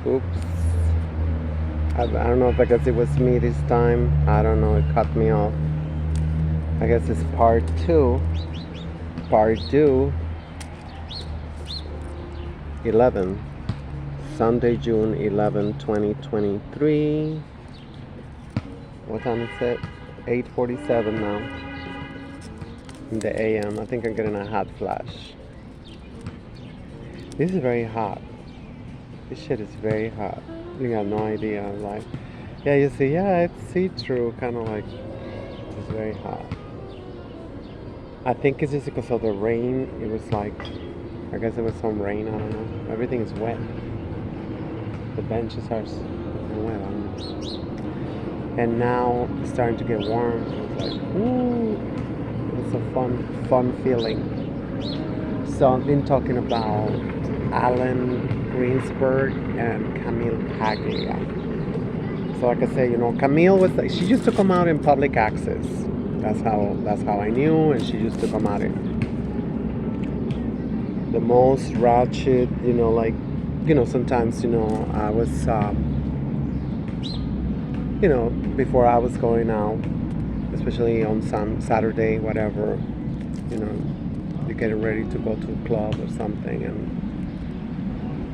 Oops. I don't know if I guess it was me this time. I don't know. It cut me off. I guess it's part two. Part two. 11. Sunday, June 11, 2023. What time is it? 8:47 now. In the AM. I think I'm getting a hot flash. This is very hot. This shit is very hot. You got no idea. Like, yeah, you see, yeah, it's see-through, kind of like, it's very hot. I think it's just because of the rain. It was like, I guess there was some rain. I don't know. Everything is wet. The benches are wet. I don't know. And now it's starting to get warm. It's like, ooh, it's a fun feeling. So I've been talking about Allen Greensburg and Camille Paglia. So like I say, Camille was like, she used to come out in public access. That's how I knew, and she used to come out in the most ratchet, sometimes, I was, before I was going out, especially on some Saturday, whatever, you're getting ready to go to a club or something, and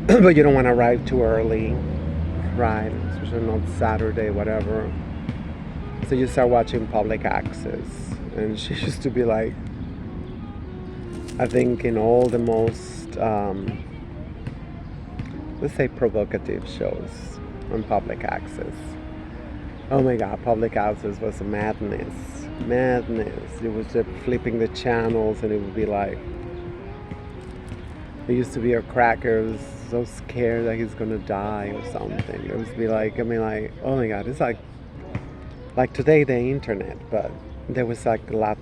but you don't want to arrive too early, right? Especially on Saturday, whatever. So you start watching public access, and she used to be like, I think in all the most, let's say, provocative shows on public access. Oh my God, public access was madness. Madness. It was just flipping the channels, and it would be like, it used to be a cracker who was so scared that he's gonna die or something. It would be like, oh my God, it's like today the internet, but there was like a lot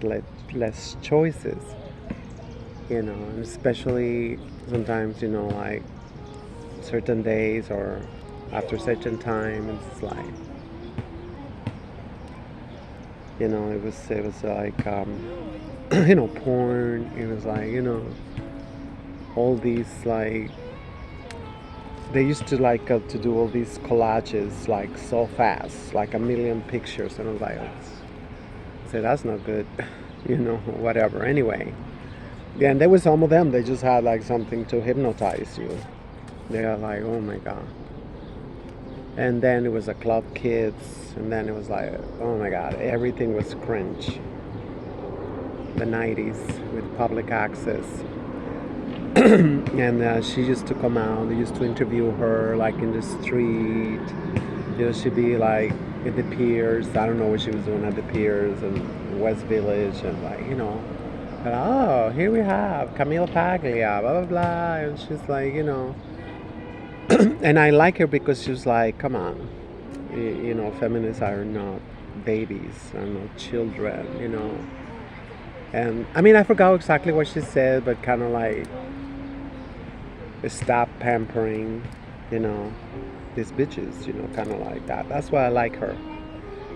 less choices, and especially sometimes, like certain days or after certain time, it's like, it was like, porn. It was like, all these, like, they used to like to do all these collages like so fast, like a million pictures, and I was like, say that's not good, whatever. Anyway, yeah, and there was some of them. They just had like something to hypnotize you. They are like, oh my God. And then it was a Club Kids, and then it was like, oh my God, everything was cringe. The 90s with public access. And she used to come out. They used to interview her like in the street. She'd be like at the piers. I don't know what she was doing at the piers and West Village, and like, and, oh, here we have Camille Paglia, blah blah blah, and she's like, and I like her because she was like, come on, feminists are not babies, are not children, And I mean, I forgot exactly what she said, but kind of like, stop pampering, these bitches, kind of like that. That's why I like her.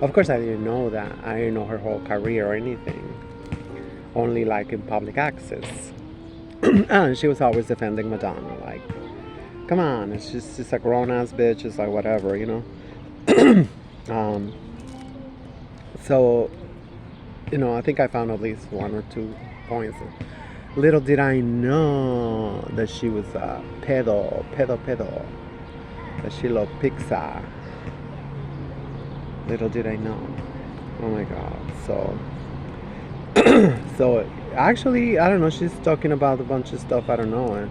Of course, I didn't know that. I didn't know her whole career or anything. Only like in public access. And she was always defending Madonna. Like, come on, it's just a grown ass bitch. It's like whatever, So, I think I found at least one or two points. Little did I know that she was a pedo, that she loved pizza. Little did I know. Oh my God. So actually, I don't know, she's talking about a bunch of stuff I don't know.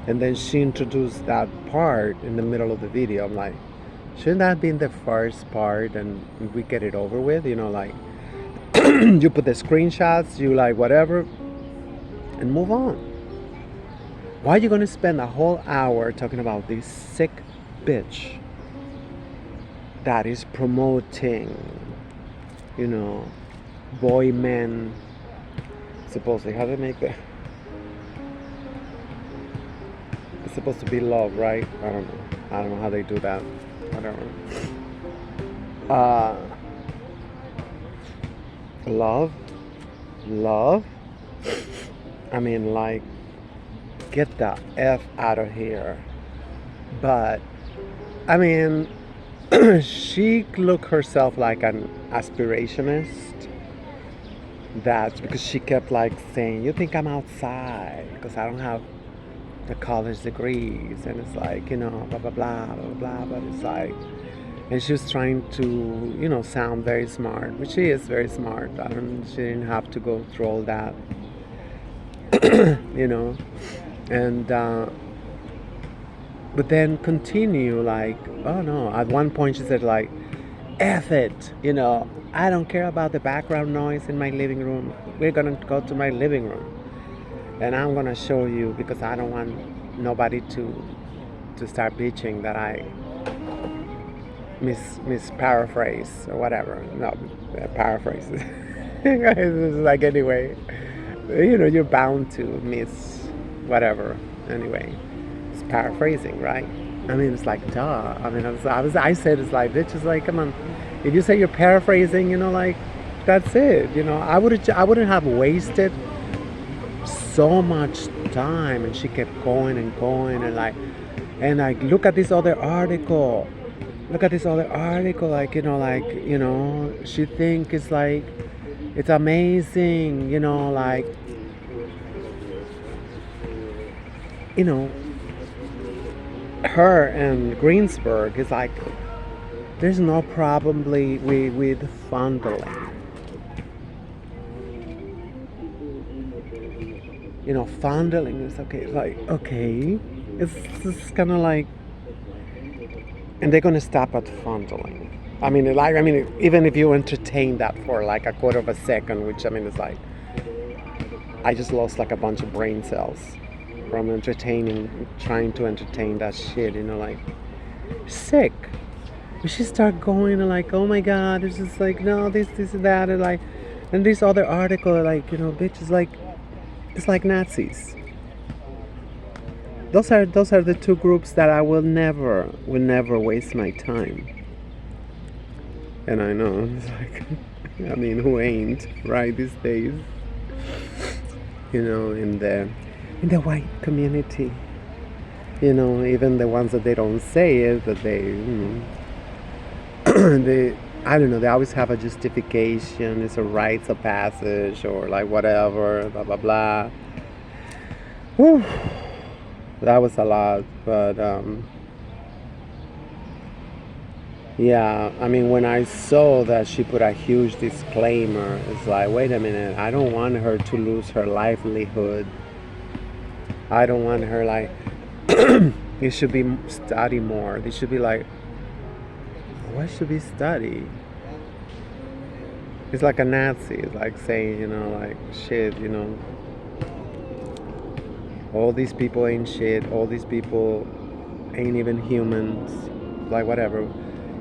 And then she introduced that part in the middle of the video. I'm like, shouldn't that have been the first part and we get it over with? Like, you put the screenshots, you like whatever, and move on. Why are you going to spend a whole hour talking about this sick bitch that is promoting, boy men, supposedly, how do they make that? It's supposed to be love, right? I don't know how they do that. Whatever. Love. I mean, like, get the F out of here. But I mean, she looked herself like an aspirationist. That's because she kept like saying, "You think I'm outside because I don't have the college degrees," and it's like, blah blah blah blah blah. But it's like, and she was trying to, sound very smart, which she is very smart. I don't. She didn't have to go through all that, you know, and but then continue like, oh no. At one point, she said like, "F it," I don't care about the background noise in my living room. We're gonna go to my living room, and I'm gonna show you because I don't want nobody to start bitching that I misparaphrase or whatever. No, paraphrase. It's like anyway, you're bound to miss whatever. Anyway, it's paraphrasing, right? I mean, it's like duh. I mean, I said it's like bitch. It's like come on. If you say you're paraphrasing, like that's it. I wouldn't have wasted so much time. And she kept going and going and like look at this other article. Look at this other article. She think it's like it's amazing. You know, her and Greensburg is like there's no problem with fondling. Fondling is okay. It's like okay, it's kind of like, and they're gonna stop at fondling. I mean, even if you entertain that for like a quarter of a second, which I mean, it's like I just lost like a bunch of brain cells from trying to entertain that shit. Like sick. We should start going and like, oh my god, it's just like no, this and that, and like, and this other article, like bitch is like, it's like Nazis. Those are the two groups that I will never waste my time. And I know it's like, I mean, who ain't right these days? In the white community, even the ones that they don't say it, that they, I don't know, they always have a justification. It's a rites of passage or like whatever, blah blah blah. Whew, that was a lot, but yeah. I mean, when I saw that she put a huge disclaimer, it's like, wait a minute, I don't want her to lose her livelihood. I don't want her like. You should be study more. They should be like, why should we study? It's like a Nazi. It's like saying, like shit, all these people ain't shit. All these people ain't even humans. Like whatever.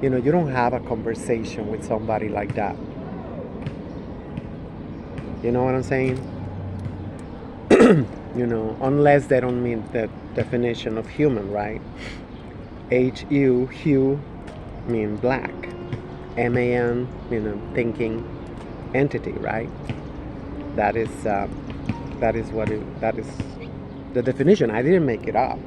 You don't have a conversation with somebody like that. You know what I'm saying? Unless they don't mean the definition of human, right? H-U, hue, mean black. M-A-N, thinking entity, right? That is the definition. I didn't make it up.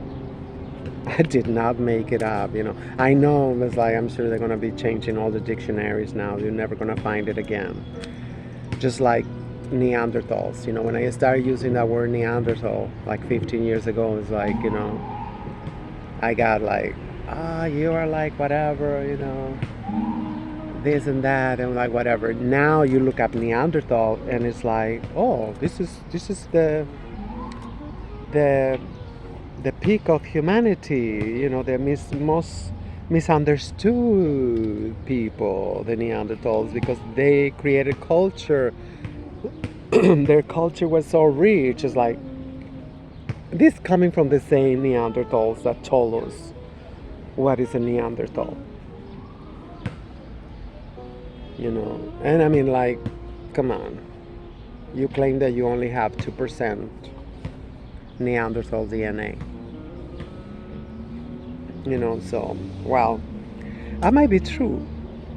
I did not make it up. I know it's like I'm sure they're gonna be changing all the dictionaries now. You're never gonna find it again. Just like Neanderthals. When I started using that word Neanderthal like 15 years ago, it's like, I got like, you are like whatever, this and that, and like whatever. Now you look up Neanderthal and it's like, oh, this is the peak of humanity, the most misunderstood people, the Neanderthals, because they created culture. Their culture was so rich. It's like this coming from the same Neanderthals that told us what is a Neanderthal. And I mean, like, come on. You claim that you only have 2% Neanderthal DNA. So, well, that might be true.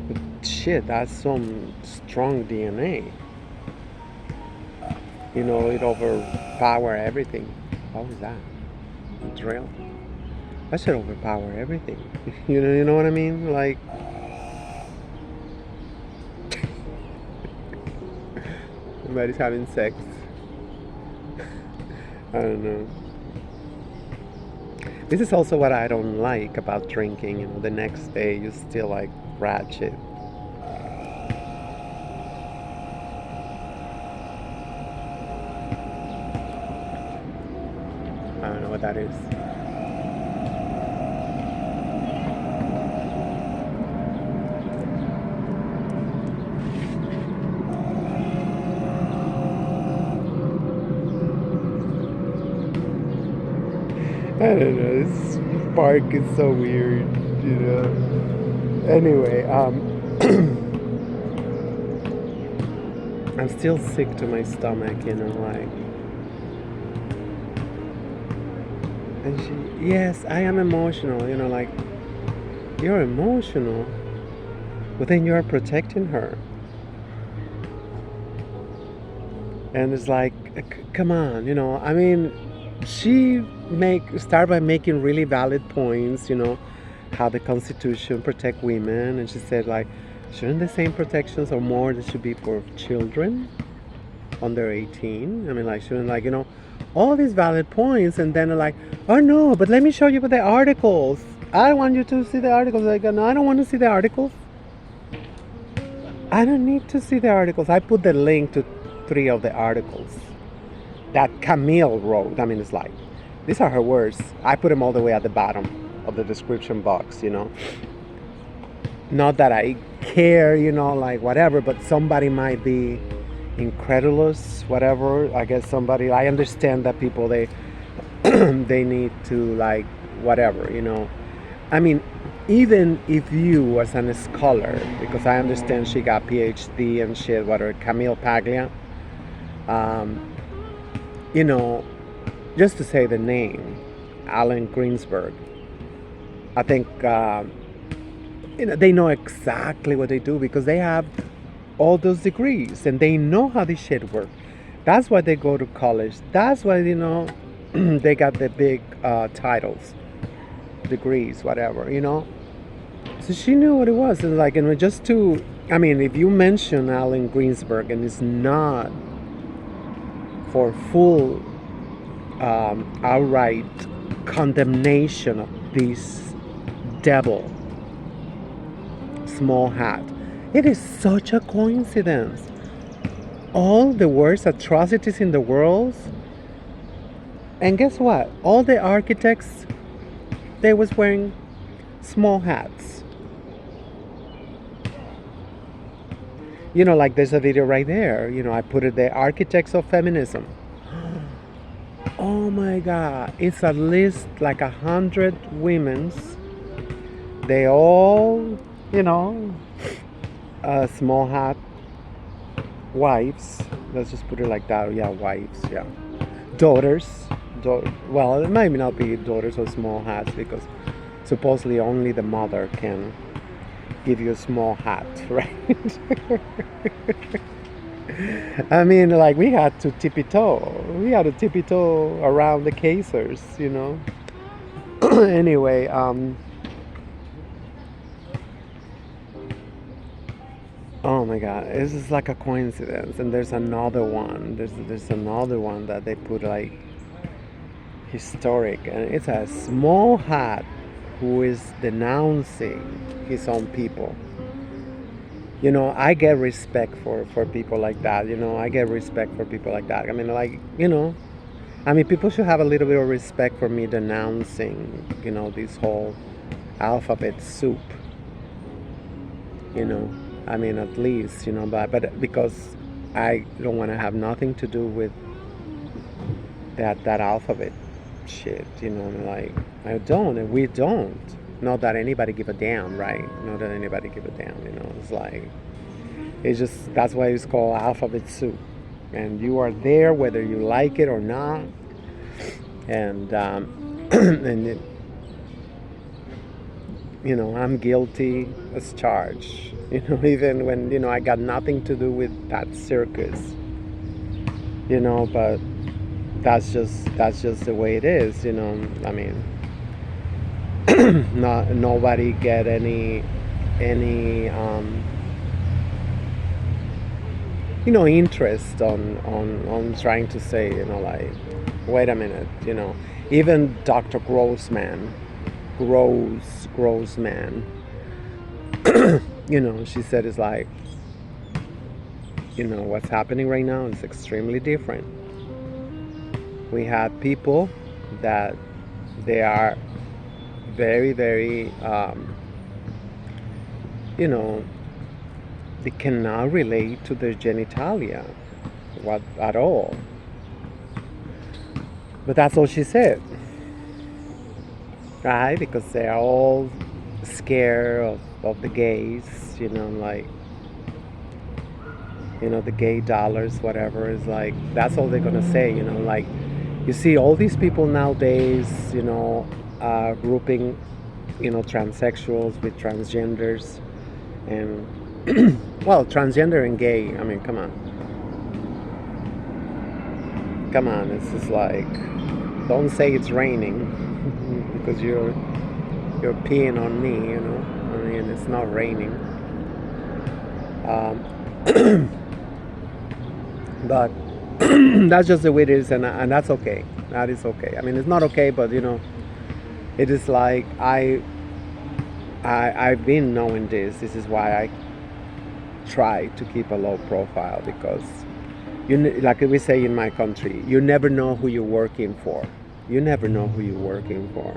But shit, that's some strong DNA. It overpower everything. What was that? A drill? That should overpower everything. You know what I mean? Like, everybody's having sex. I don't know. This is also what I don't like about drinking. The next day you still like ratchet. I don't know what that is. I don't know. This park is so weird. Anyway, I'm still sick to my stomach, like. And yes, I am emotional, like, you're emotional, but then you're protecting her. And it's like, come on, I mean, she start by making really valid points, how the Constitution protect women, and she said, like, shouldn't the same protections or more that should be for children under 18? I mean, like, shouldn't, like, all these valid points, and then like, oh no, but let me show you the articles. I don't want you to see the articles. Like, no, I don't want to see the articles. I don't need to see the articles. I put the link to 3 of the articles that Camille wrote. I mean, it's like, these are her words. I put them all the way at the bottom of the description box, Not that I care, like whatever, but somebody might be incredulous, whatever. I guess I understand that people, they they need to, like, whatever, I mean, even if you as a scholar, because I understand she got PhD and shit, whatever, Camille Paglia, just to say the name, Allen Greensberg, I think they know exactly what they do, because they have all those degrees and they know how this shit works. That's why they go to college. That's why, they got the big titles, degrees, whatever, So she knew what it was. And like, just to, I mean, if you mention Allen Greensberg and it's not for full outright condemnation of this devil, small hat, it is such a coincidence. All the worst atrocities in the world, and guess what? All the architects, they was wearing small hats. Like there's a video right there. I put it, the architects of feminism. Oh my God! It's at least like 100 women's. They all, small hat wives. Let's just put it like that. Yeah, wives. Yeah, daughters. Well, it might not be daughters or small hats, because supposedly only the mother can give you a small hat, right? I mean, like, we had to tippy-toe. We had to tippy-toe around the casers, Anyway, oh my God, this is like a coincidence. And there's another one. There's another one that they put, like, historic, and it's a small hat who is denouncing his own people. I get respect for people like that. I get respect for people like that. I mean, like, people should have a little bit of respect for me denouncing, this whole alphabet soup. I mean, at least, but because I don't want to have nothing to do with that alphabet shit, like, I don't, and we don't. Not that anybody give a damn, right? Not that anybody give a damn, It's like, it's just, that's why it's called alphabet soup. And you are there whether you like it or not. And, and it, I'm guilty as charged. Even when, I got nothing to do with that circus. But that's just the way it is, I mean, nobody get any interest on trying to say, like, wait a minute, even Dr. Grossman, she said, it's like, what's happening right now is extremely different. We have people that they are very, very, you know, they cannot relate to their genitalia at all. But that's all she said, right? Because they're all scared of the gays, like, the gay dollars, whatever, is like, that's all they're gonna say, like, you see all these people nowadays, grouping, transsexuals with transgenders, and well, transgender and gay, I mean, come on, it's just like, don't say it's raining because you're peeing on me, I mean, it's not raining. But that's just the way it is, and that's okay. That is okay. I mean, it's not okay, but it is like, I've been knowing this. This is why I try to keep a low profile, because like we say in my country, you never know who you're working for. You never know who you're working for,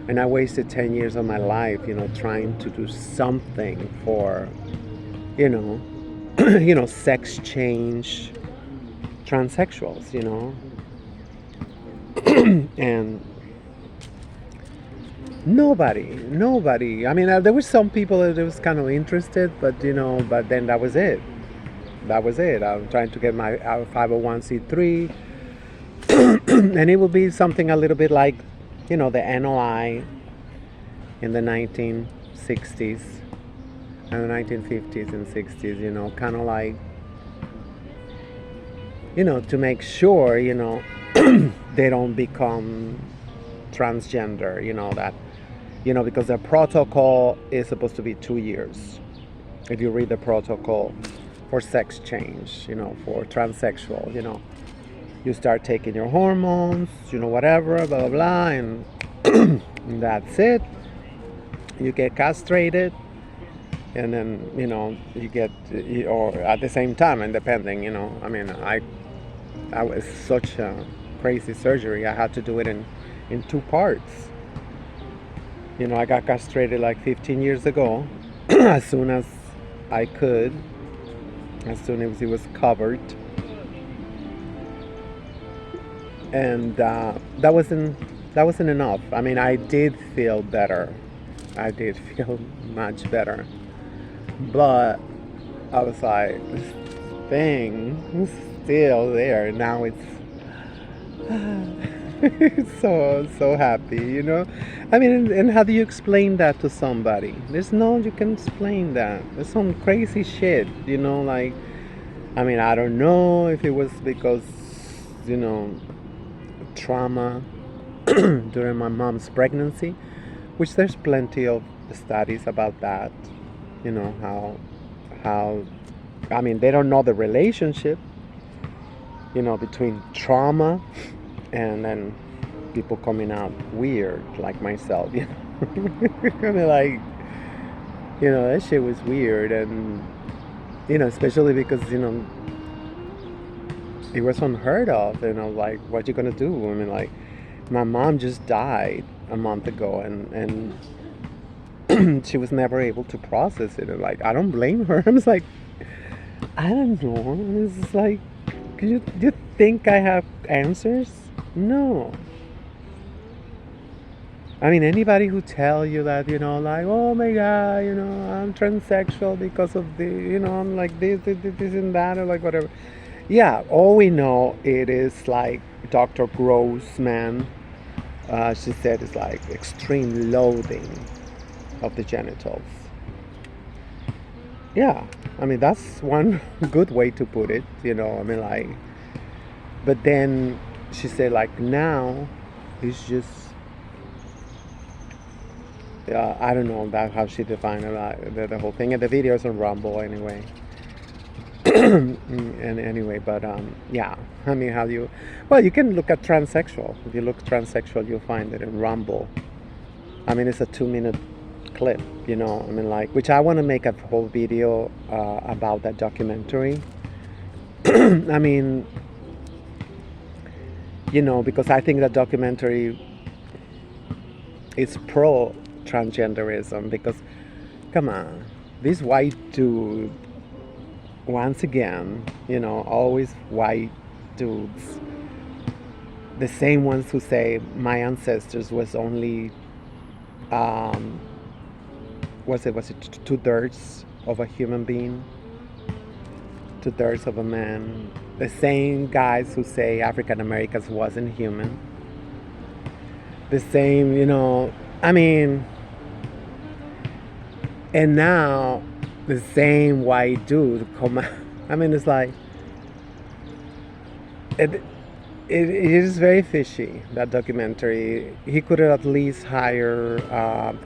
And I wasted 10 years of my life, trying to do something for, sex change transsexuals, and nobody. I mean, there were some people that was kind of interested, but then that was it. I'm trying to get my 501c3, and it will be something a little bit like, the NOI in the 1960s and the 1950s and 60s, kind of like, to make sure, they don't become transgender, that, because the protocol is supposed to be 2 years. If you read the protocol for sex change, for transsexual, you start taking your hormones, whatever, blah, blah, blah, and that's it. You get castrated, and then, you get, or at the same time, and depending, I mean, I was such a crazy surgery. I had to do it in 2 parts. I got castrated like 15 years ago, as soon as I could, as soon as it was covered. And that wasn't enough. I mean, I did feel better. I did feel much better. But I was like, this thing is still there. Now it's so happy, I mean, and how do you explain that to somebody? You can explain that. There's some crazy shit, like, I mean, I don't know if it was because, trauma during my mom's pregnancy, which there's plenty of studies about that, how I mean, they don't know the relationship, between trauma and then people coming out weird like myself, I mean, like, that shit was weird, and especially because it was unheard of, like, what you gonna do? I mean, like, my mom just died a month ago, and she was never able to process it, and, like, I don't blame her. I'm just like, I don't know. It's just like, do you think I have answers? No. I mean, anybody who tell you that, like, oh my God, I'm transsexual because of the, I'm like this and that, or like whatever. Yeah, all we know, it is like Dr. Grossman, she said, it's like extreme loathing of the genitals. Yeah, I mean, that's one good way to put it, I mean, like, but then she said, like, now it's just I don't know that how she defined it, the whole thing. And the videos on Rumble anyway. And anyway, but yeah, I mean, how do you? Well, you can look at transsexual. If you look transsexual, you'll find it in Rumble. I mean, it's a 2 minute clip, you know. I mean, like, which I want to make a whole video about that documentary. I mean, you know, because I think that documentary is pro transgenderism. Because, come on, this white dude, once again, you know, always white dudes, the same ones who say my ancestors was only um, was it 2/3 of a human being, 2/3 of a man. The same guys who say African Americans wasn't human. The same, you know. I mean, and now the same white dude come out. I mean, it's like it is very fishy, that documentary. He could have at least hired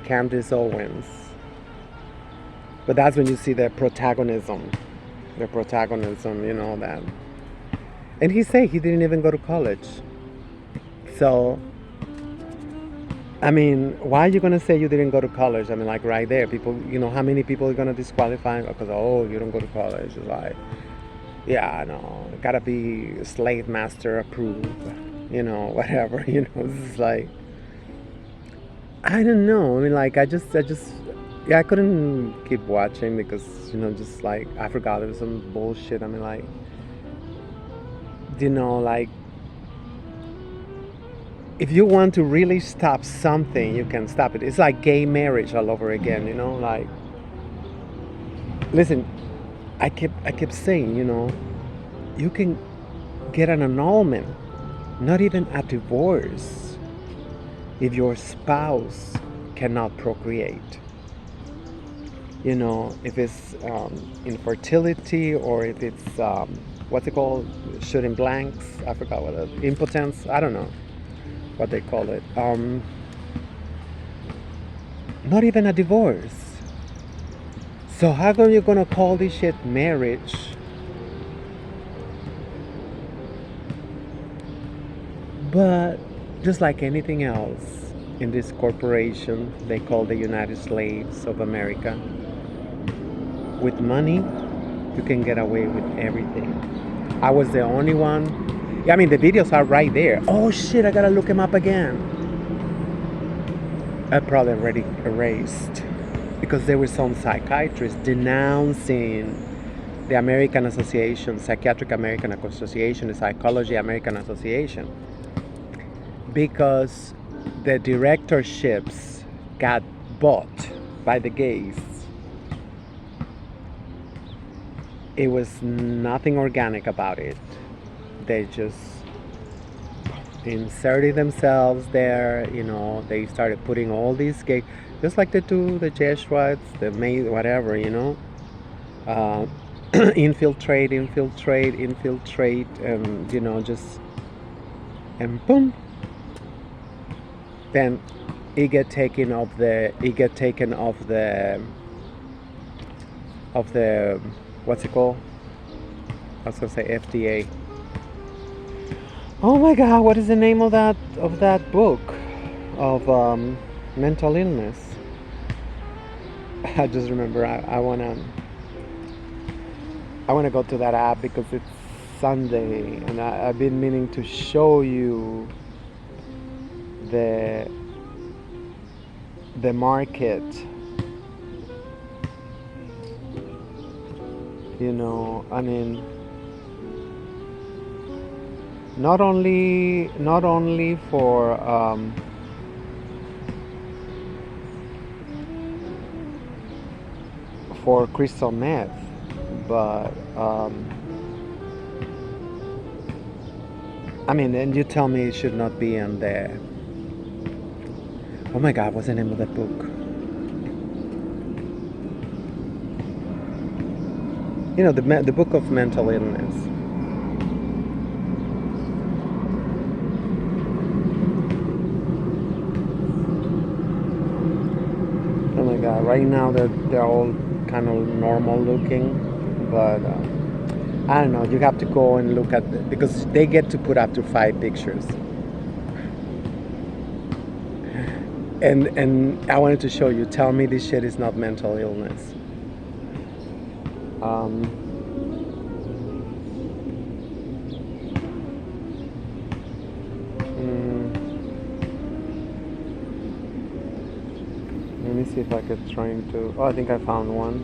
Candace Owens. But that's when you see the protagonism, you know, that. And he said he didn't even go to college. So, I mean, why are you going to say you didn't go to college? I mean, like right there, people, you know, how many people are going to disqualify because, oh, you don't go to college? It's like, yeah, no, gotta be slave master approved, you know, whatever, you know. It's like, I don't know. I mean, like, yeah, I couldn't keep watching because, you know, just like, I forgot there was some bullshit. I mean, like, you know, like, if you want to really stop something, you can stop it. It's like gay marriage all over again, you know, like, listen, I kept saying, you know, you can get an annulment, not even a divorce, if your spouse cannot procreate. You know, if it's infertility, or if it's what's it called, shooting blanks. I forgot what it is. Impotence. I don't know what they call it. Not even a divorce. So how come you're gonna call this shit marriage? But just like anything else in this corporation they call the United Slaves of America, with money you can get away with everything. I was the only one. Yeah, I mean, the videos are right there. Oh shit, I gotta look him up again. I probably already erased, because there were some psychiatrists denouncing the American Association, Psychiatric American Association, the Psychology American Association, because the directorships got bought by the gays. It was nothing organic about it. They just inserted themselves there, you know. They started putting all these gay, just like they do the Jesuits, the whatever, you know. Infiltrate, and you know, just, and boom, then it get taken off the what's it called? I was gonna say FDA. Oh my God, what is the name of that book of mental illness? I just remember I wanna go to that app because it's Sunday, and I've been meaning to show you the market. You know, I mean, not only for crystal meth, but I mean, and you tell me it should not be in there. Oh my God, what's the name of that book? You know, the book of mental illness. Yeah, right now they're all kind of normal looking, but I don't know. You have to go and look at because they get to put up to 5 pictures. And I wanted to show you. Tell me this shit is not mental illness. Um, mm, Let me see if I could try to. Oh, I think I found one.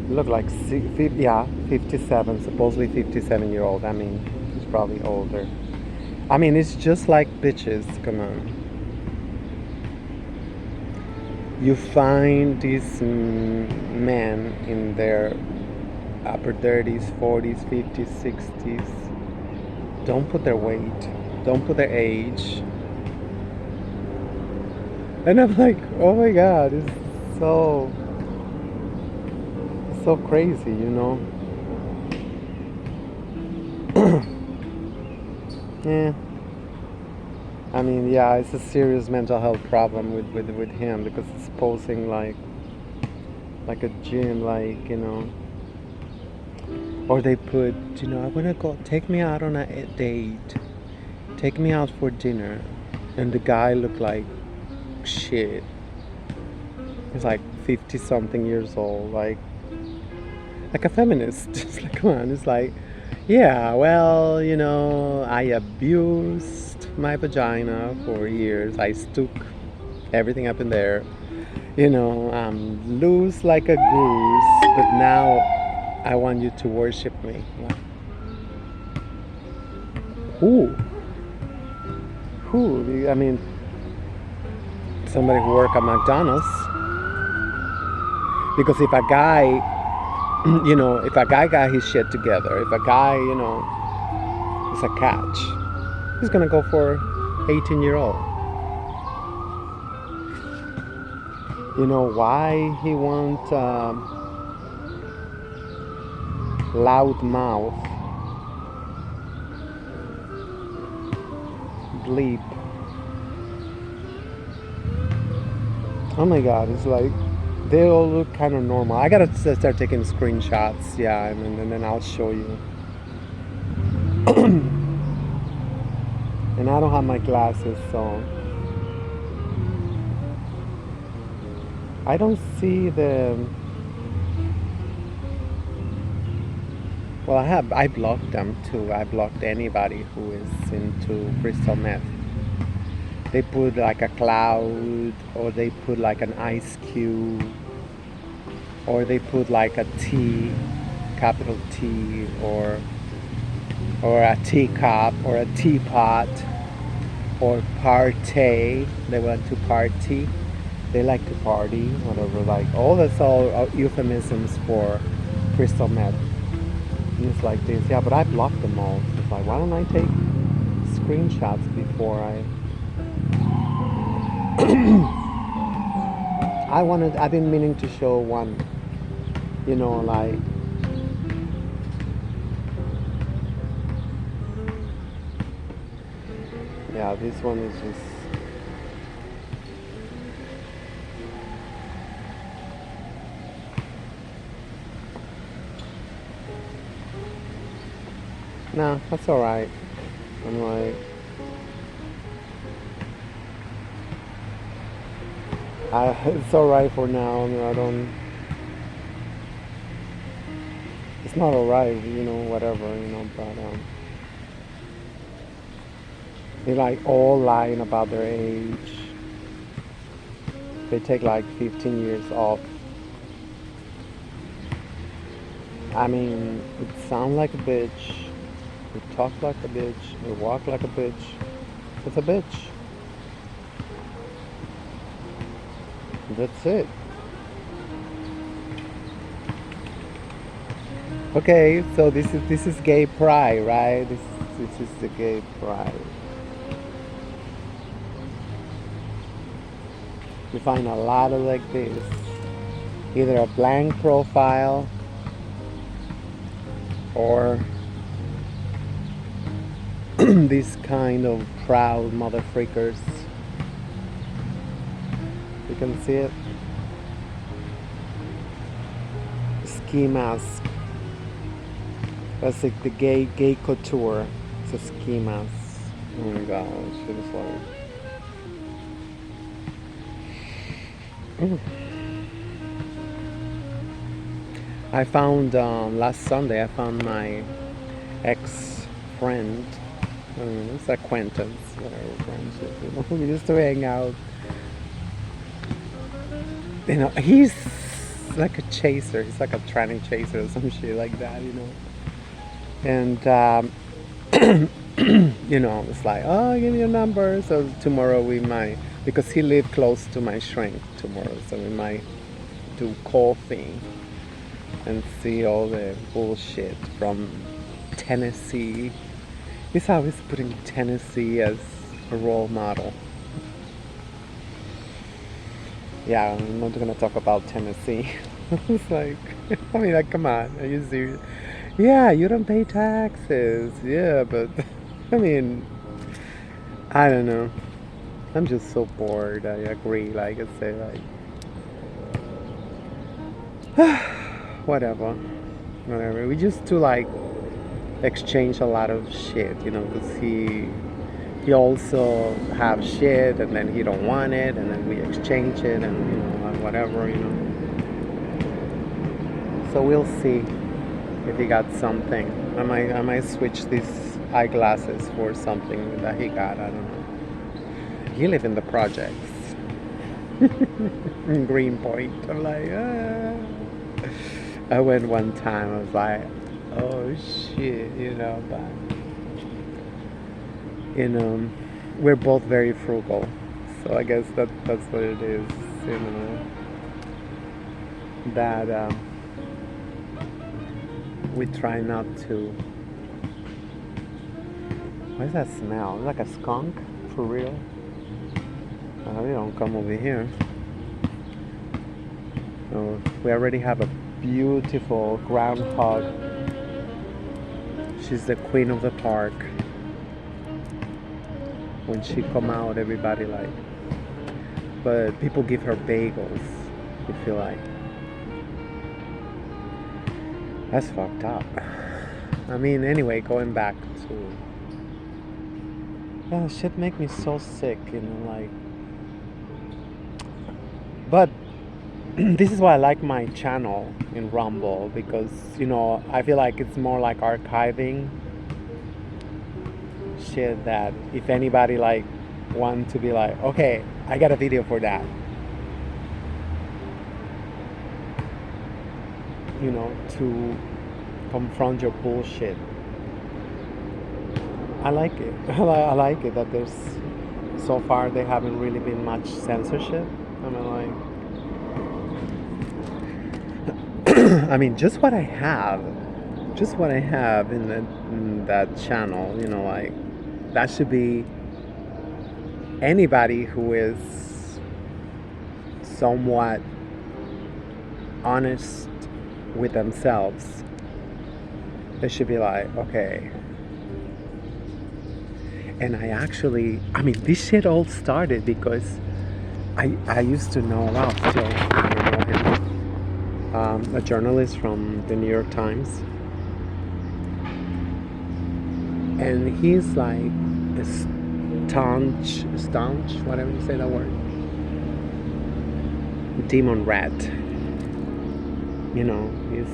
Look like 57. Supposedly 57-year-old. I mean, he's probably older. I mean, it's just like bitches. Come on. You find these men in their upper 30s, 40s, 50s, 60s. Don't put their weight. Don't put their age. And I'm like, oh my God, it's so crazy, you know? Yeah. I mean, yeah, it's a serious mental health problem with him because it's posing like a gym, like, you know. Or they put, you know, I want to go, take me out on a date. Take me out for dinner. And the guy looked like shit. He's like 50 something years old, like a feminist. It's like, come on, it's like, yeah, well, you know, I abused my vagina for years. I stuck everything up in there. You know, I'm loose like a goose, but now I want you to worship me. Like, who? Who? I mean, somebody who work at McDonald's. Because if a guy, you know, if a guy got his shit together, if a guy, you know, is a catch, he's gonna go for 18-year-old. You know why he want loud mouth, bleep. Oh my God, it's like they all look kind of normal. I gotta start taking screenshots, yeah, and then I'll show you. And I don't have my glasses, so I don't see the. Well, I blocked them too. I blocked anybody who is into crystal meth. They put like a cloud, or they put like an ice cube, or they put like a T, capital T, or a teacup, or a teapot, or partay. They want to party. They like to party, whatever. Like all that's all euphemisms for crystal meth. And it's like this, yeah. But I blocked them all. It's like, why don't I take screenshots before I? I've been meaning to show one, you know, like yeah, this one is just no, that's alright. I'm like it's alright for now. I mean, I don't. It's not alright, you know. Whatever, you know. But they like all lying about their age. They take like 15 years off. I mean, it sounds like a bitch. It talks like a bitch. It walks like a bitch. It's a bitch. That's it. Okay, so this is gay pride, right? This is the gay pride. You find a lot of like this. Either a blank profile or these kind of proud motherfreakers. You can see it. Ski mask. That's like the gay couture. It's a ski mask. Oh my gosh, it's like. Ooh. I found last Sunday. I found my ex-friend. It's acquaintance, whatever friendship. You know, we used to hang out. You know, he's like a chaser. He's like a tranny chaser or some shit like that. You know, and you know, it's like, oh, give me your number. So tomorrow we might, because he lived close to my shrink tomorrow, so we might do coffee and see all the bullshit from Tennessee. He's always putting Tennessee as a role model. Yeah, I'm not gonna talk about Tennessee. It's like, I mean, like, come on, are you serious? Yeah, you don't pay taxes. Yeah, but I mean, I don't know. I'm just so bored. I agree. Like I say, like, whatever. We used to like exchange a lot of shit, you know, because he also have shit, and then he don't want it, and then we exchange it, and you know, and whatever, you know. So we'll see if he got something. I might switch these eyeglasses for something that he got. I don't know. He live in the projects in Greenpoint. I'm like, ah. I went one time. I was like, oh shit, you know. But you know, we're both very frugal, so I guess that's what it is. You know, that we try not to. What is that smell? It's like a skunk, for real. They don't come over here. So we already have a beautiful groundhog. She's the queen of the park. When she come out, everybody like. But people give her bagels. You feel like. That's fucked up. I mean, anyway, going back to. Oh, shit make me so sick, you know, like. But this is why I like my channel in Rumble, because, you know, I feel like it's more like archiving shit that if anybody like want to be like, okay, I got a video for that. You know, to confront your bullshit. I like it. I like it that there's, so far there haven't really been much censorship. I mean, like, I mean, just what I have in that channel, you know, like, that should be anybody who is somewhat honest with themselves. They should be like, okay. And I mean, this shit all started because I used to know, well, still, I know him, a journalist from the New York Times. And he's like a staunch, whatever you say that word, demon rat. You know, he's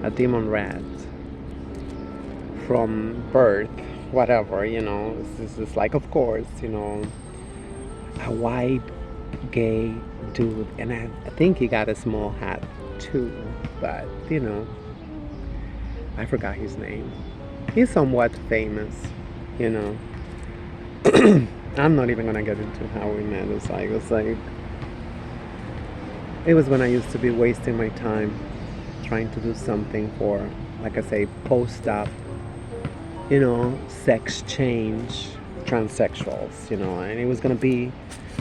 a demon rat from birth, whatever, you know. It's just like, of course, you know, a white gay dude, and I think he got a small hat too, but you know, I forgot his name. He's somewhat famous, you know. I'm not even gonna get into how we met. It was like it was when I used to be wasting my time trying to do something for, like I say, post-op, you know, sex change, transsexuals, you know, and it was gonna be,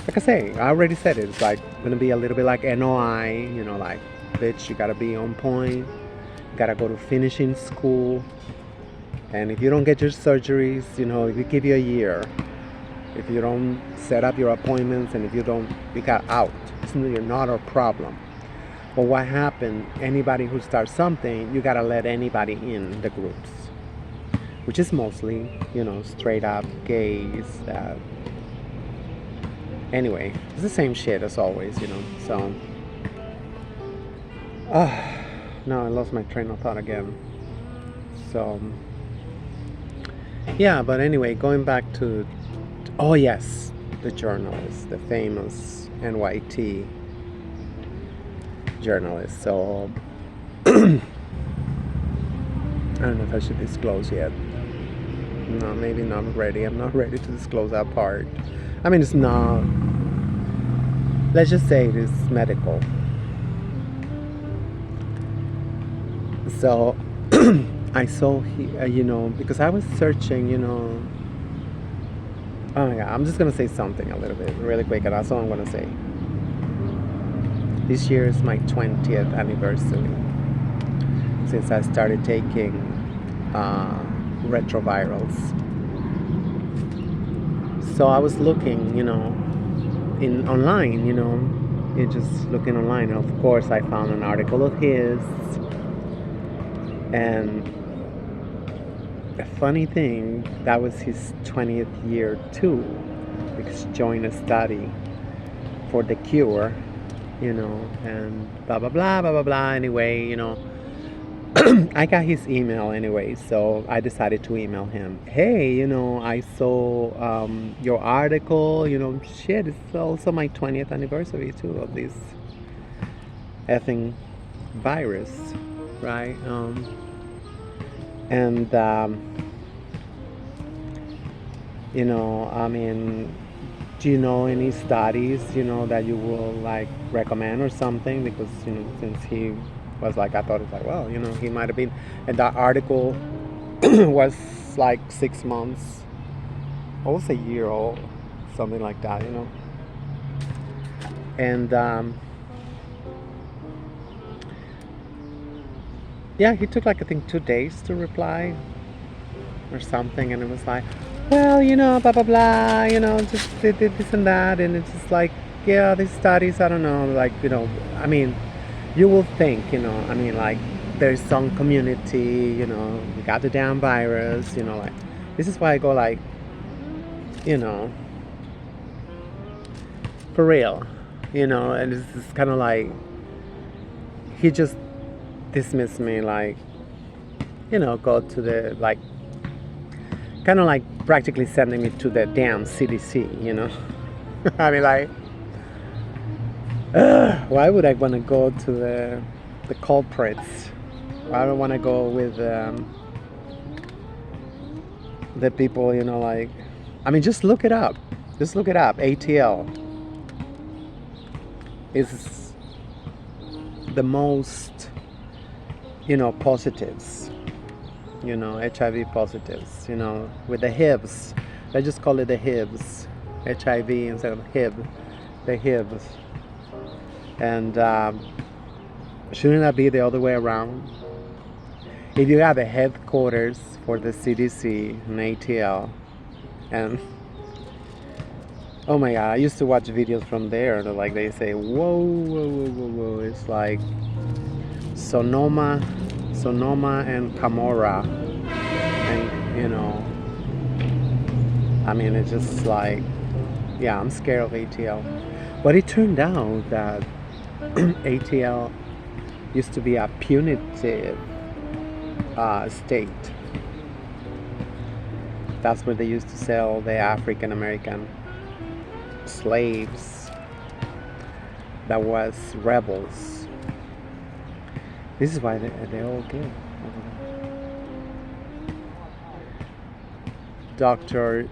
like I say, I already said it, it's like gonna be a little bit like NOI, you know, like, bitch, you gotta be on point, you gotta go to finishing school, and if you don't get your surgeries, you know, we give you a year, If you don't set up your appointments and if you don't, you got out. You're not a problem. But what happened, anybody who starts something, you gotta let anybody in the groups, which is mostly, straight up gays. Anyway, it's the same shit as always, so. Now I lost my train of thought again. So, yeah, but anyway, going back to, oh yes, the journalist, the famous NYT journalist. So, I don't know if I should disclose yet. No, maybe not ready. I'm not ready to disclose that part. I mean, it's not, let's just say it is medical. So, I saw, because I was searching, oh my God, I'm just going to say something a little bit, really quick, and that's all I'm going to say. This year is my 20th anniversary since I started taking retrovirals. So I was looking, online, just looking online. And of course, I found an article of his. And the funny thing, that was his 20th year too, because he joined a study for the cure, and blah, blah, blah, blah, blah, blah. Anyway, I got his email anyway, so I decided to email him. Hey, I saw your article, shit, it's also my 20th anniversary too of this effing virus, right? And I mean, do you know any studies, that you will like recommend or something? Because, since he was like, I thought it's like, well, he might have been, and that article was like 6 months, almost a year old, something like that, and yeah, he took like, I think 2 days to reply or something, and it was like, well, blah blah blah, just did this and that, and it's just like, yeah, these studies, I don't know, like, I mean, you will think, I mean, like, there's some community, we got the damn virus, like, this is why I go like, for real, and it's kind of like, he just dismissed me, like, go to the, like, kind of like practically sending me to the damn CDC, I mean, like, why would I want to go to the culprits? I don't want to go with the people, like, I mean, just look it up. Just look it up. ATL is the most, positives, HIV positives, with the HIVs. Let's just call it the HIVs. HIV instead of HIV. The HIVs. And shouldn't that be the other way around? If you have the headquarters for the CDC and ATL, and oh my God, I used to watch videos from there, and like they say, whoa, whoa, whoa, whoa, whoa. It's like Sonoma and Camorra, and I mean, it's just like, yeah, I'm scared of ATL. But it turned out that ATL used to be a punitive state. That's where they used to sell the African American slaves. That was rebels. This is why they're all good. Dr.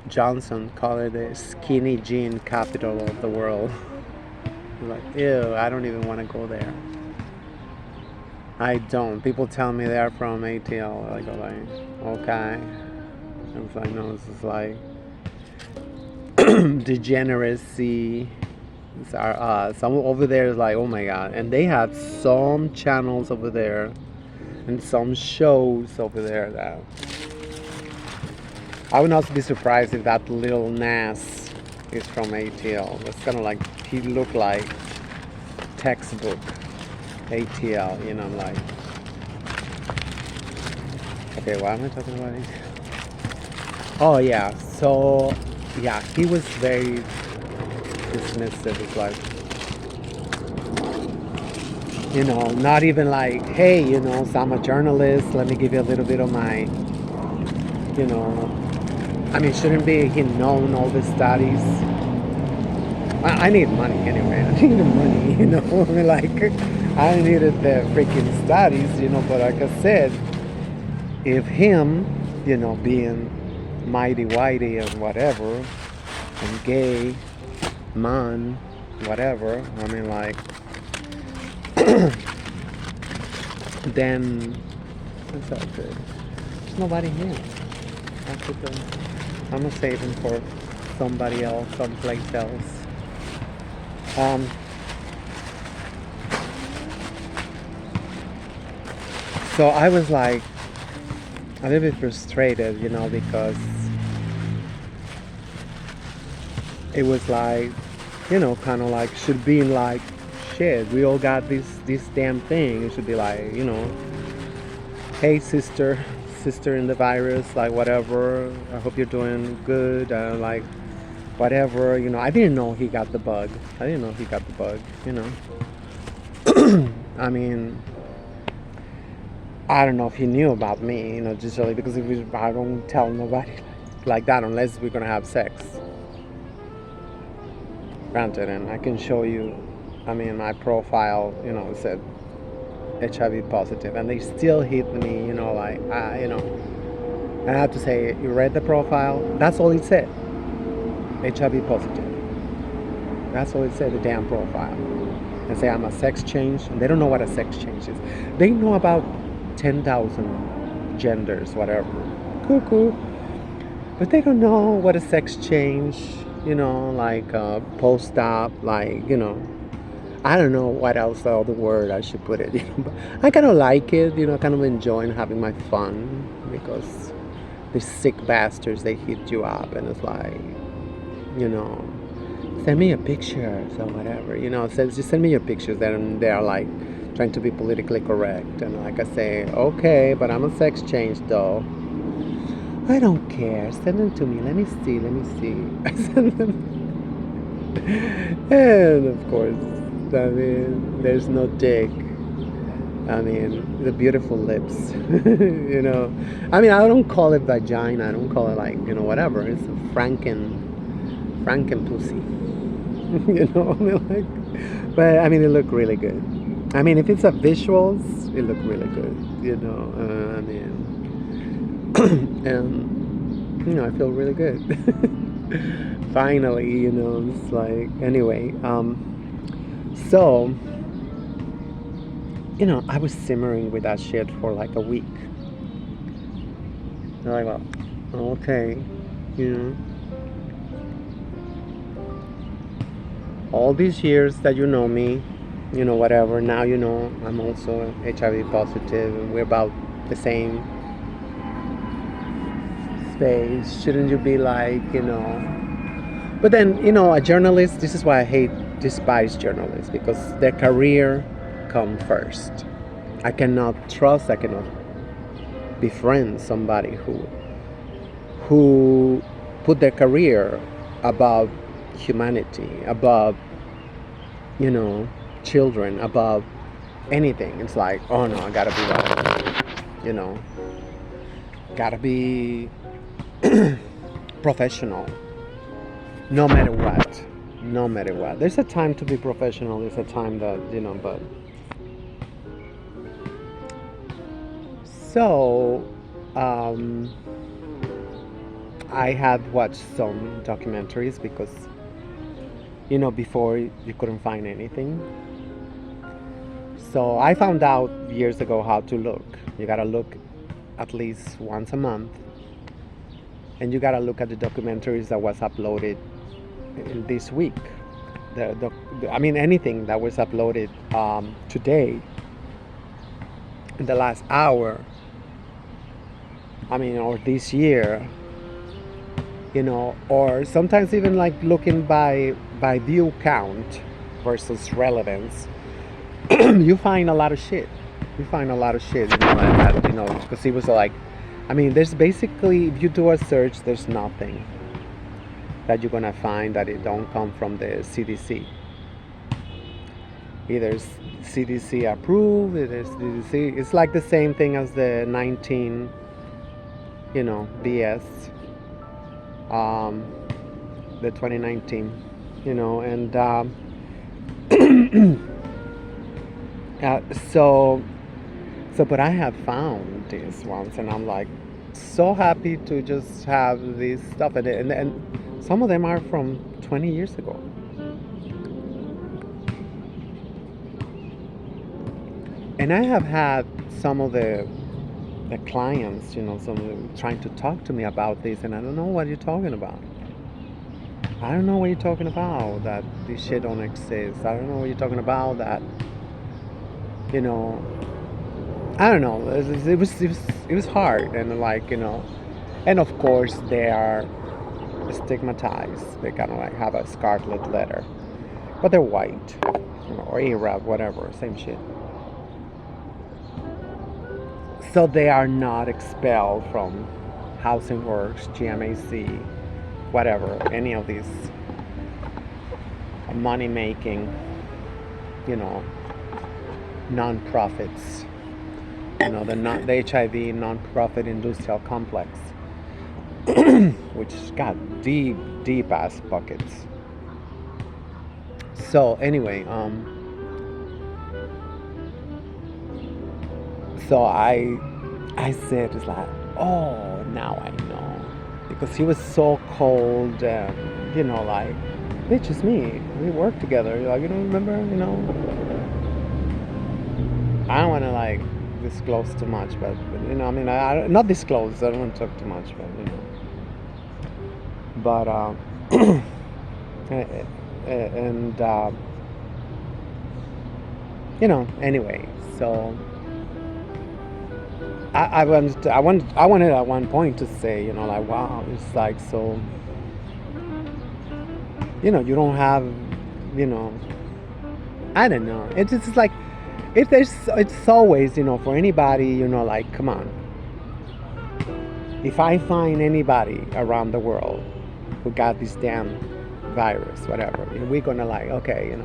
Johnson called it the skinny jean capital of the world. Like, ew, I don't even want to go there. I don't. People tell me they're from ATL. I go like, okay. I was like, no, this is like degeneracy. Some over there is like, oh my God. And they have some channels over there and some shows over there that I would not be surprised if that little Nas is from ATL. It's kind of like, he looked like textbook ATL, you know, I'm like, okay, why am I talking about ATL? Oh yeah, so, yeah, he was very dismissive. It's like, you know, not even like, hey, you know, so I'm a journalist, let me give you a little bit of my, you know, I mean, shouldn't be he known all the studies? I need money anyway. I need the money, you know. I mean, like, I needed the freaking studies, you know. But like I said, if him, you know, being mighty whitey and whatever, and gay, man, whatever, I mean, like, then it's all good. There's nobody here. I'm gonna save him for somebody else, someplace else. Um, so I was like a little bit frustrated, you know, because it was like, you know, kind of like should be like, shit, we all got this damn thing. It should be like, you know, hey sister in the virus, like whatever. I hope you're doing good. Like whatever, you know. I didn't know he got the bug. You know. I mean, I don't know if he knew about me, you know, just really because I don't tell nobody like that unless we're gonna have sex. Granted, and I can show you. I mean, my profile, you know, said HIV positive, and they still hit me, you know, like, you know. And I have to say, you read the profile? That's all it said. HIV positive. That's all it said, the damn profile. And say I'm a sex change, and they don't know what a sex change is. They know about 10,000 genders, whatever. Cuckoo. But they don't know what a sex change, you know, like post-op, like, you know. I don't know what else other word I should put it, you know, but I kind of like it, you know, kind of enjoying having my fun because these sick bastards, they hit you up and it's like, you know, send me your pictures or whatever, you know, just send me your pictures. Then they're like trying to be politically correct. And like I say, okay, but I'm a sex change though. I don't care. Send them to me. Let me see. I send them. And of course, I mean, there's no dick. I mean, the beautiful lips, you know. I mean, I don't call it vagina. I don't call it like, you know, whatever. It's a Franken pussy, you know. I mean, like, but I mean, it looked really good. I mean, if it's a visuals, it looked really good, you know. I mean, and you know, I feel really good. Finally, you know, it's like anyway. So, you know, I was simmering with that shit for like a week. They're like, well, okay, you know. All these years that you know me, you know, whatever, now you know I'm also HIV positive and we're about the same space. Shouldn't you be like, you know. But then, you know, a journalist, this is why I despise journalists, because their career come first. I cannot befriend somebody who put their career above humanity, above, you know, children, above anything. It's like, oh no, I gotta be that, you know, gotta be professional, no matter what. There's a time to be professional, there's a time that, you know, but so I had watched some documentaries because, you know, before you couldn't find anything. So I found out years ago how to look. You gotta look at least once a month, and you gotta look at the documentaries that was uploaded in this week. I mean, anything that was uploaded today, in the last hour. I mean, or this year. or sometimes even like looking by view count versus relevance. You find a lot of shit. You find a lot of shit, because he was like, I mean, there's basically, if you do a search, there's nothing that you're gonna find that it don't come from the CDC. Either CDC approved, either CDC. It's like the same thing as the 19, BS, um, the 2019, and uh, so but I have found these ones, and I'm like so happy to just have this stuff, and some of them are from 20 years ago. And I have had some of the clients, some of them trying to talk to me about this, and I don't know what you're talking about. I don't know what you're talking about, that this shit don't exist. I don't know what you're talking about, that, you know, I don't know. It was hard, and like, and of course they are stigmatized. They kind of like have a scarlet letter, but they're white, or Arab, whatever, same shit. So they are not expelled from Housing Works, GMAC, whatever, any of these money making, you know, non-profits, the HIV non-profit industrial complex, which got deep ass buckets. So anyway, so I said, it's like, oh, now I know, because he was so cold, like, bitch, it's me. We work together. Like, you don't remember, I don't want to like disclose too much, but I mean, I not disclose. I don't want to talk too much, but and anyway, so I wanted at one point to say, like, wow, it's like, so, you don't have, I don't know. It's just like, it's always, for anybody, like, come on. If I find anybody around the world who got this damn virus, whatever, we're gonna like, okay,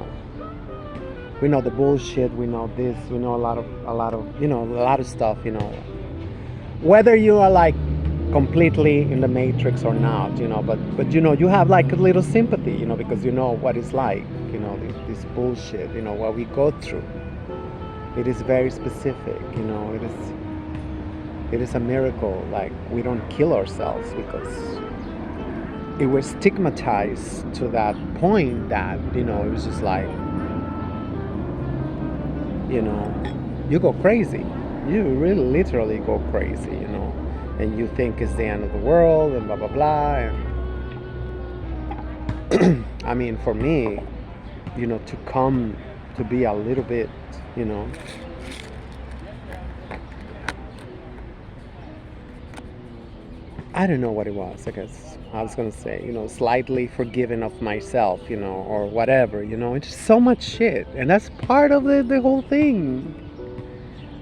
we know the bullshit, we know this, we know a lot of, a lot of stuff, whether you are like completely in the matrix or not, but you have like a little sympathy, because you know what it's like, this bullshit, what we go through. It is very specific, it is a miracle, like, we don't kill ourselves, because it was stigmatized to that point that, it was just like, you go crazy. You really literally go crazy, and you think it's the end of the world, and blah, blah, blah. And I mean, for me, to come to be a little bit, I don't know what it was. I guess I was gonna say, slightly forgiven of myself, or whatever, it's just so much shit, and that's part of the whole thing.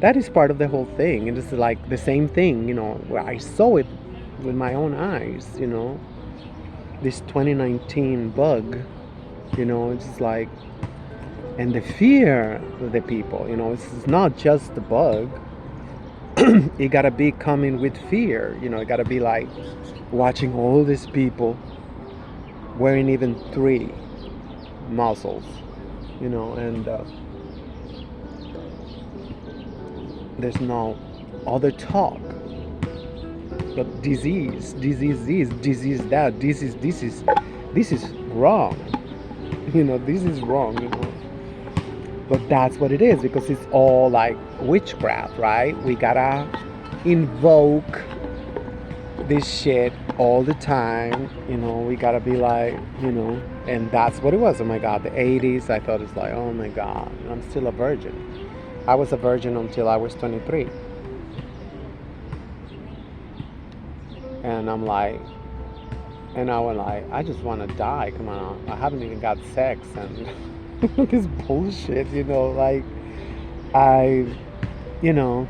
That is part of the whole thing, and it's like the same thing, where I saw it with my own eyes, this 2019 bug, it's just like, and the fear of the people, it's not just the bug. You gotta be coming with fear, it gotta be like watching all these people wearing even 3 muzzles, and there's no other talk but disease this, disease that, this is wrong, this is wrong, but that's what it is, because it's all like witchcraft, right? We gotta invoke this shit all the time, we gotta be like, and that's what it was. Oh my god, the 80s, I thought, it's like, oh my god, I'm still a virgin. I was a virgin until I was 23. And I'm like, And I was like, I just want to die. Come on, I haven't even got sex and this bullshit, like I, you know,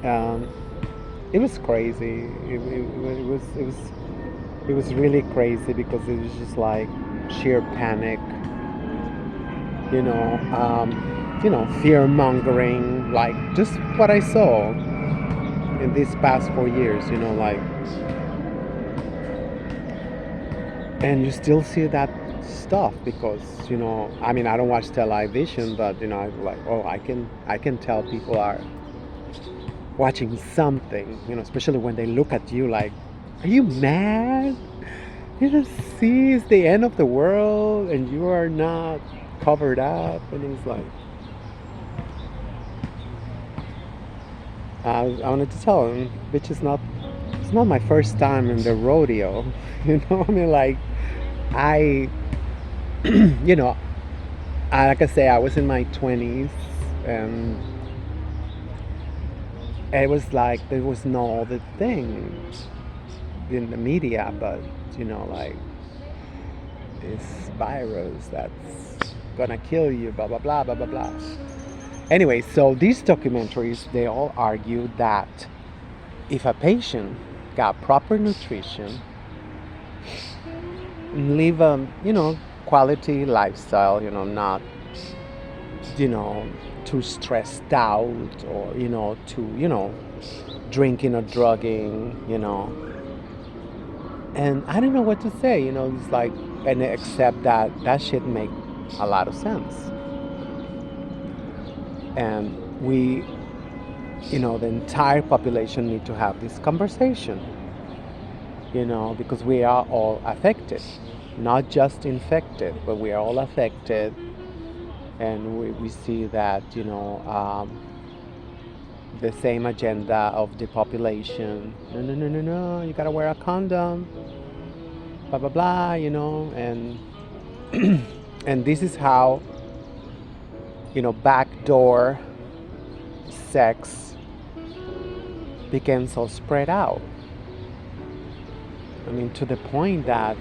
um, it was crazy. It was really crazy because it was just like sheer panic, fear mongering, like just what I saw in these past 4 years, like, and you still see that stuff because, I mean, I don't watch television, but I like, oh, I can tell people are watching something, especially when they look at you like, are you mad? You just see it's the end of the world and you are not covered up, and it's like, I wanted to tell him, which is not, it's not my first time in the rodeo. I mean, like, I, you know, like I say, I was in my 20s, and it was like there was no other thing in the media, but like this virus that's gonna kill you, blah blah blah blah blah blah. Anyway, so these documentaries, they all argue that if a patient got proper nutrition, live a quality lifestyle, not you know too stressed out, or too drinking or drugging, and I don't know what to say, it's like, and except that that shit make a lot of sense. And we, the entire population need to have this conversation, because we are all affected, not just infected, but we are all affected. And we see that, the same agenda of the population. No, no, no, no, no, you gotta wear a condom, blah, blah, blah, and and this is how, backdoor sex became so spread out. I mean, to the point that,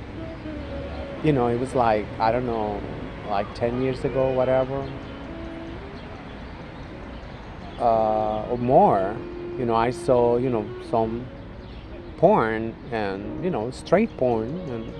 it was like, I don't know, like 10 years ago, whatever, or more, I saw, some porn and, straight porn, and